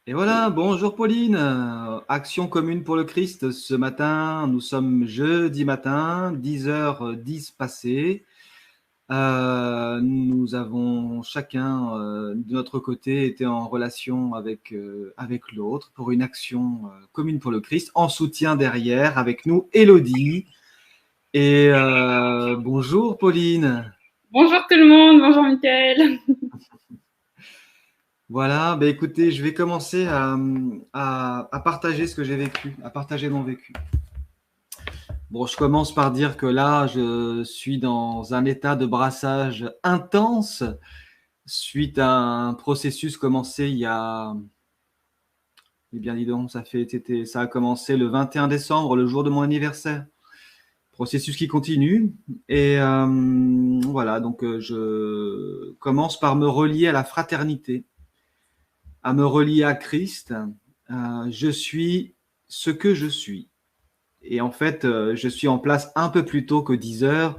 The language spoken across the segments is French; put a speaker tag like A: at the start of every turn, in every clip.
A: Et voilà, bonjour Pauline. Action commune pour le Christ. Ce matin, nous sommes jeudi matin, 10h10 passées. Nous avons chacun de notre côté été en relation avec l'autre pour une action commune pour le Christ, en soutien derrière avec nous Élodie. Et bonjour Pauline.
B: Bonjour tout le monde, bonjour Mickaël.
A: Voilà, bah écoutez, je vais commencer à partager ce que j'ai vécu, à partager mon vécu. Bon, je commence par dire que là, je suis dans un état de brassage intense suite à un processus commencé il y a, eh bien dis donc, ça a commencé le 21 décembre, le jour de mon anniversaire. Processus qui continue. Et voilà, donc je commence par me relier à la fraternité, à me relier à Christ. Je suis ce que je suis. Et en fait, je suis en place un peu plus tôt que 10 heures.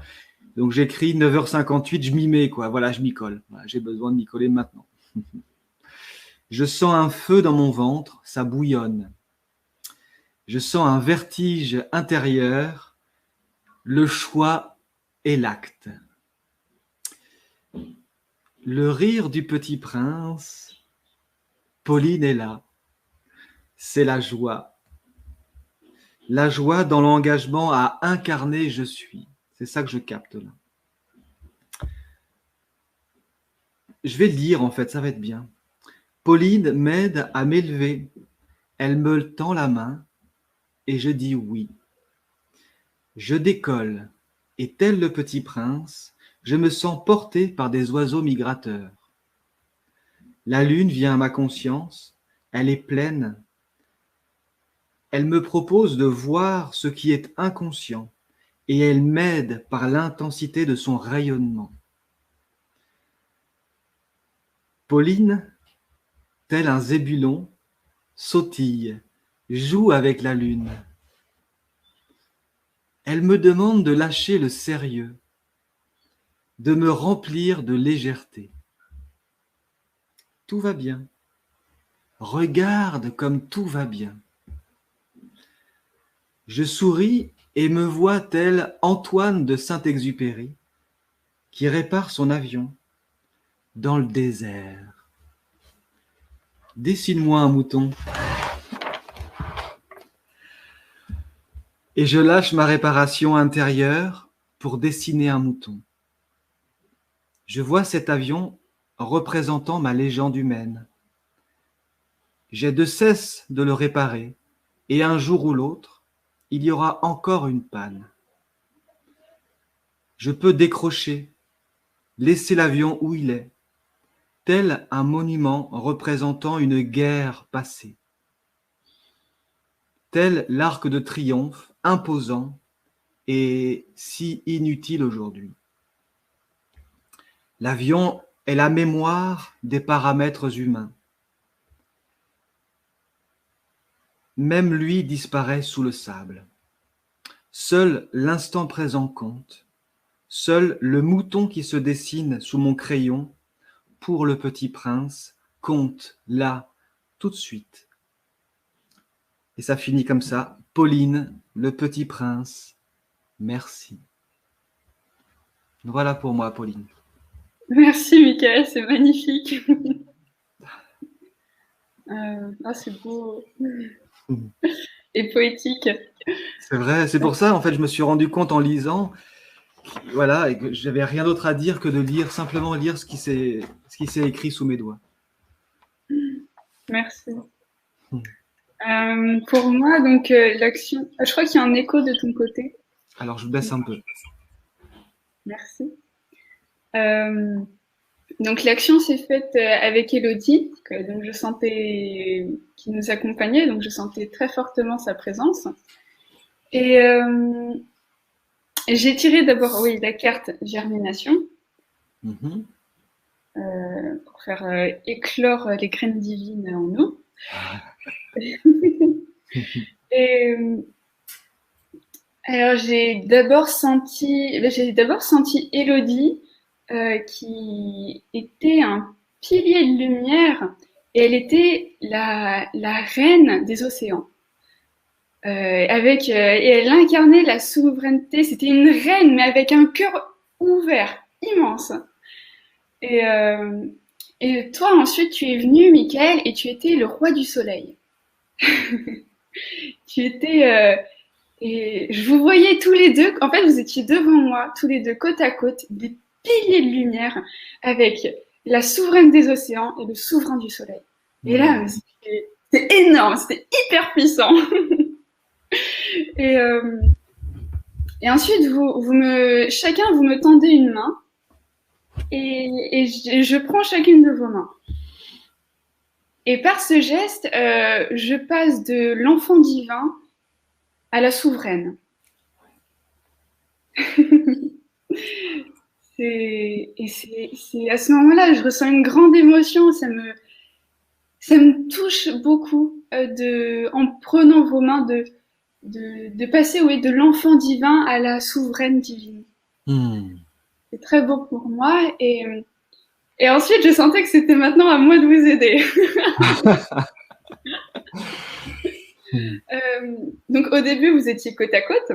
A: Donc j'écris 9h58, je m'y mets, quoi. Voilà, je m'y colle. Voilà, j'ai besoin de m'y coller maintenant. Je sens un feu dans mon ventre, ça bouillonne. Je sens un vertige intérieur, le choix et l'acte. Le rire du petit prince, Pauline est là. C'est la joie. La joie dans l'engagement à incarner je suis. C'est ça que je capte là. Je vais lire en fait, ça va être bien. Pauline m'aide à m'élever. Elle me tend la main et je dis oui. Je décolle et tel le petit prince, je me sens porté par des oiseaux migrateurs. La lune vient à ma conscience, elle est pleine. Elle me propose de voir ce qui est inconscient et elle m'aide par l'intensité de son rayonnement. Pauline, tel un zébulon, sautille, joue avec la lune. Elle me demande de lâcher le sérieux, de me remplir de légèreté. Tout va bien. Regarde comme tout va bien. Je souris et me vois tel Antoine de Saint-Exupéry qui répare son avion dans le désert. Dessine-moi un mouton. Et je lâche ma réparation intérieure pour dessiner un mouton. Je vois cet avion représentant ma légende humaine. J'ai de cesse de le réparer, et un jour ou l'autre, il y aura encore une panne. Je peux décrocher, laisser l'avion où il est, tel un monument représentant une guerre passée, tel l'arc de triomphe imposant et si inutile aujourd'hui. L'avion est la mémoire des paramètres humains. Même lui disparaît sous le sable. Seul l'instant présent compte. Seul le mouton qui se dessine sous mon crayon pour le petit prince compte là, tout de suite. Et ça finit comme ça. Pauline, le petit prince, merci. Voilà pour moi, Pauline.
B: Merci Mickaël, c'est magnifique. C'est beau et poétique.
A: C'est vrai, c'est pour ça, en fait, je me suis rendu compte en lisant, voilà, et que j'avais rien d'autre à dire que de lire, simplement lire ce qui s'est écrit sous mes doigts.
B: Merci. Pour moi, donc l'action. Je crois qu'il y a un écho de ton côté.
A: Alors, je baisse un peu.
B: Merci. Euh, donc l'action s'est faite avec Elodie, donc je sentais qui nous accompagnait, donc je sentais très fortement sa présence. Et j'ai tiré d'abord, oui, la carte germination
A: Mhm.
B: pour faire éclore les graines divines en nous. Et alors j'ai d'abord senti Élodie qui était un pilier de lumière et elle était la reine des océans. Et elle incarnait la souveraineté. C'était une reine, mais avec un cœur ouvert, immense. Et, euh, et toi, ensuite, tu es venu, Michael, et tu étais le roi du soleil. Tu étais, et je vous voyais tous les deux. En fait, vous étiez devant moi, tous les deux, côte à côte, des piliers de lumière, avec la souveraine des océans et le souverain du soleil. Et là, c'était énorme, c'était hyper puissant. Et, euh, et ensuite, chacun, vous me tendez une main et je prends chacune de vos mains. Et par ce geste, je passe de l'enfant divin à la souveraine. C'est à ce moment-là, je ressens une grande émotion. Ça me touche beaucoup en prenant vos mains de passer, oui, de l'enfant divin à la souveraine divine. C'est très beau pour moi. Et ensuite, je sentais que c'était maintenant à moi de vous aider. Donc au début, vous étiez côte à côte.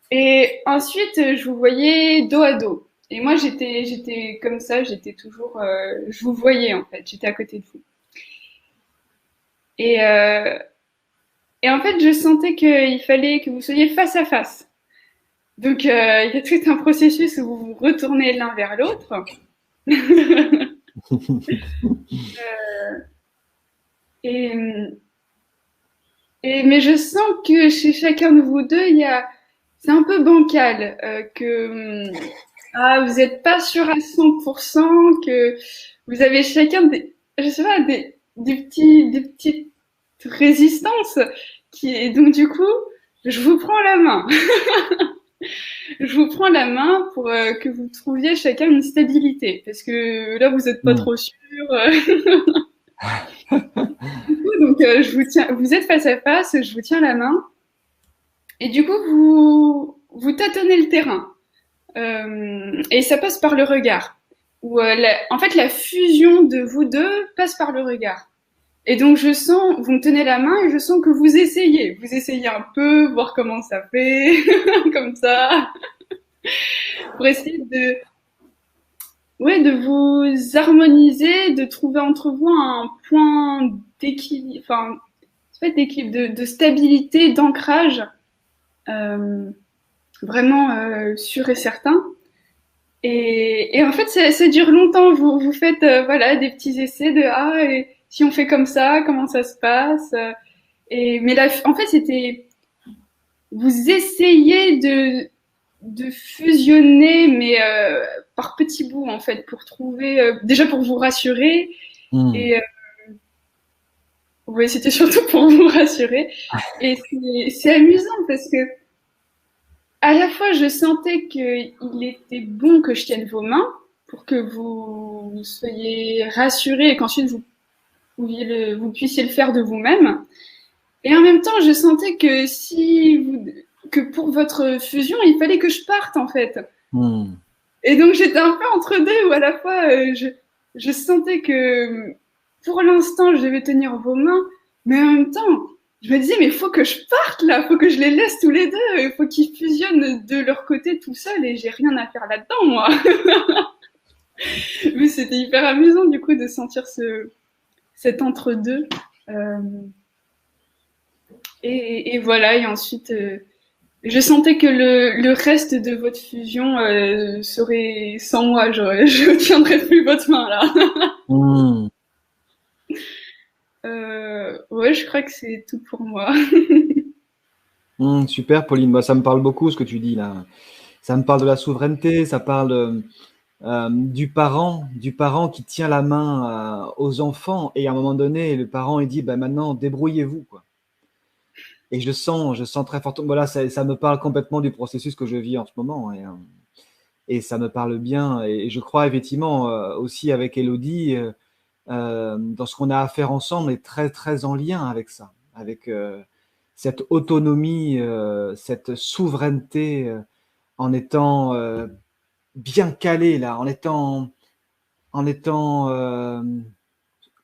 B: Et ensuite, je vous voyais dos à dos. Et moi, j'étais comme ça, j'étais toujours, je vous voyais en fait, j'étais à côté de vous. Et, euh, et en fait, je sentais qu'il fallait que vous soyez face à face. Donc, il y a tout un processus où vous vous retournez l'un vers l'autre. et, mais je sens que chez chacun de vous deux, c'est un peu bancal, vous n'êtes pas sûr à 100%, que vous avez chacun je sais pas, des petites résistances et donc du coup, je vous prends la main. Je vous prends la main pour que vous trouviez chacun une stabilité, parce que là, vous n'êtes pas trop sûr. Du coup, donc, je vous tiens, vous êtes face à face, je vous tiens la main, et du coup, vous tâtonnez le terrain. Et ça passe par le regard. En fait, la fusion de vous deux passe par le regard. Et donc, vous me tenez la main et je sens que vous essayez. Vous essayez un peu, voir comment ça fait, comme ça, pour essayer de vous harmoniser, de trouver entre vous un point d'équilibre, enfin, c'est pas d'équilibre, de stabilité, d'ancrage, vraiment sûr et certain. Et en fait, ça dure longtemps. Vous faites voilà des petits essais et si on fait comme ça, comment ça se passe mais là, en fait, vous essayez de fusionner, mais par petits bouts en fait, pour trouver déjà pour vous rassurer. Et ouais, c'était surtout pour vous rassurer. Et c'est amusant parce que à la fois, je sentais qu'il était bon que je tienne vos mains pour que vous soyez rassurés et qu'ensuite vous puissiez le faire de vous-même. Et en même temps, je sentais que que pour votre fusion, il fallait que je parte en fait. Et donc j'étais un peu entre deux où à la fois je sentais que pour l'instant je devais tenir vos mains, mais en même temps je me disais mais il faut que je parte là, faut que je les laisse tous les deux, il faut qu'ils fusionnent de leur côté tout seuls et j'ai rien à faire là-dedans moi. Mais c'était hyper amusant du coup de sentir cet entre-deux. Euh, et voilà, et ensuite je sentais que le reste de votre fusion serait sans moi, je tiendrais plus votre main là. Ouais, je crois que c'est tout pour moi.
A: Super, Pauline. Bah, ça me parle beaucoup ce que tu dis là. Ça me parle de la souveraineté, ça parle du parent qui tient la main aux enfants et à un moment donné, le parent il dit bah, maintenant débrouillez-vous quoi. Et je sens très fortement. Voilà, ça me parle complètement du processus que je vis en ce moment et ça me parle bien. Et je crois effectivement aussi avec Elodie, dans ce qu'on a à faire ensemble, est très très en lien avec ça, avec cette autonomie, cette souveraineté, en étant bien calé là, en étant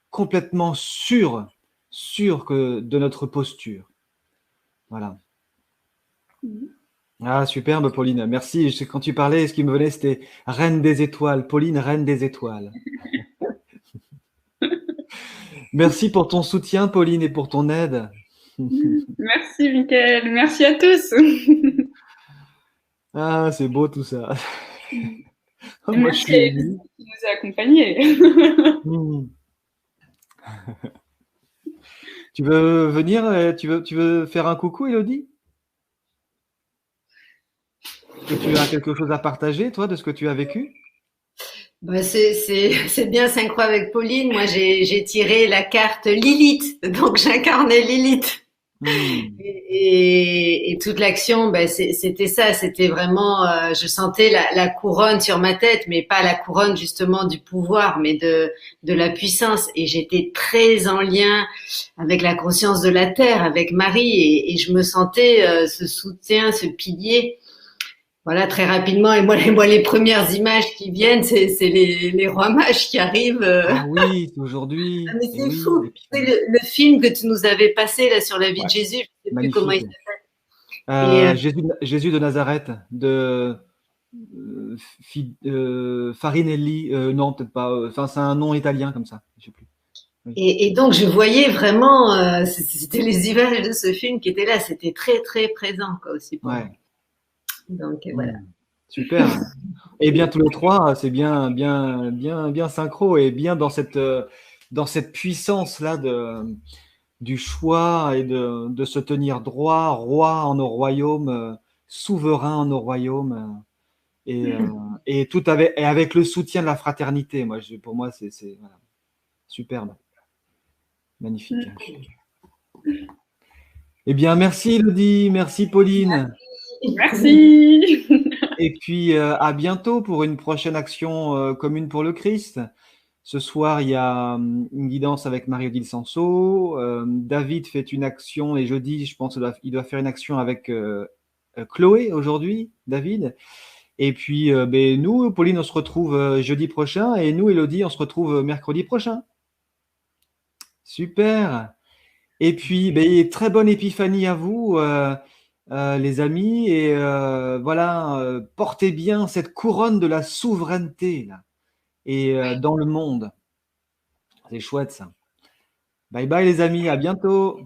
A: complètement sûr de notre posture. Voilà. Ah, superbe, Pauline. Merci. Quand tu parlais, ce qui me venait, c'était Reine des étoiles. Pauline, Reine des étoiles. Merci pour ton soutien, Pauline, et pour ton aide.
B: Merci, Mickaël. Merci à tous.
A: Ah, c'est beau tout ça. Moi, je
B: Merci
A: suis
B: à
A: ému.
B: Elodie qui nous a accompagnés.
A: Hmm. Tu veux venir? Tu veux faire un coucou, Elodie? Et tu as quelque chose à partager, toi, de ce que tu as vécu?
C: Bah, c'est bien synchro avec Pauline. Moi, j'ai tiré la carte Lilith, donc j'incarnais Lilith.
A: Hmm.
C: Et toute l'action, ben c'était ça, c'était vraiment, je sentais la couronne sur ma tête, mais pas la couronne justement du pouvoir, mais de la puissance. Et j'étais très en lien avec la conscience de la terre, avec Marie, et je me sentais ce soutien, ce pilier. Voilà, très rapidement. Et moi, les premières images qui viennent, c'est les rois mages qui arrivent.
A: Ah oui, c'est
C: Ah,
A: aujourd'hui.
C: mais
A: Et
C: c'est
A: oui,
C: fou. C'est
A: l'épiphanie.
C: le film que tu nous avais passé là sur la vie
A: Ouais,
C: de Jésus. Je sais plus comment il
A: magnifique.
C: s'appelle. Et
A: Jésus de Nazareth, de Farinelli. Non, peut-être pas. Enfin, c'est un nom italien comme ça. Je sais plus. Oui.
C: et donc je voyais vraiment, c'était les images de ce film qui étaient là. C'était très très présent quoi aussi pour moi.
A: Ouais.
C: Donc voilà.
A: Hmm. Super. Et bien tous les trois, c'est bien synchro et bien dans cette puissance-là du choix et de se tenir droit, roi en nos royaumes, souverain en nos royaumes, et et avec le soutien de la fraternité. Pour moi, c'est voilà, superbe, magnifique. Eh bien, merci Elodie, merci Pauline.
B: Merci.
A: Et puis à bientôt pour une prochaine action commune pour le Christ. Ce soir, il y a une guidance avec Marie-Odile Sanso. David fait une action et jeudi, je pense qu'il doit faire une action avec Chloé aujourd'hui, David. Et puis ben, nous, Pauline, on se retrouve jeudi prochain et nous, Elodie, on se retrouve mercredi prochain. Super. Et puis, ben, très bonne épiphanie à vous, les amis. Et voilà, portez bien cette couronne de la souveraineté là, et dans le monde. C'est chouette ça. Bye bye les amis, à bientôt.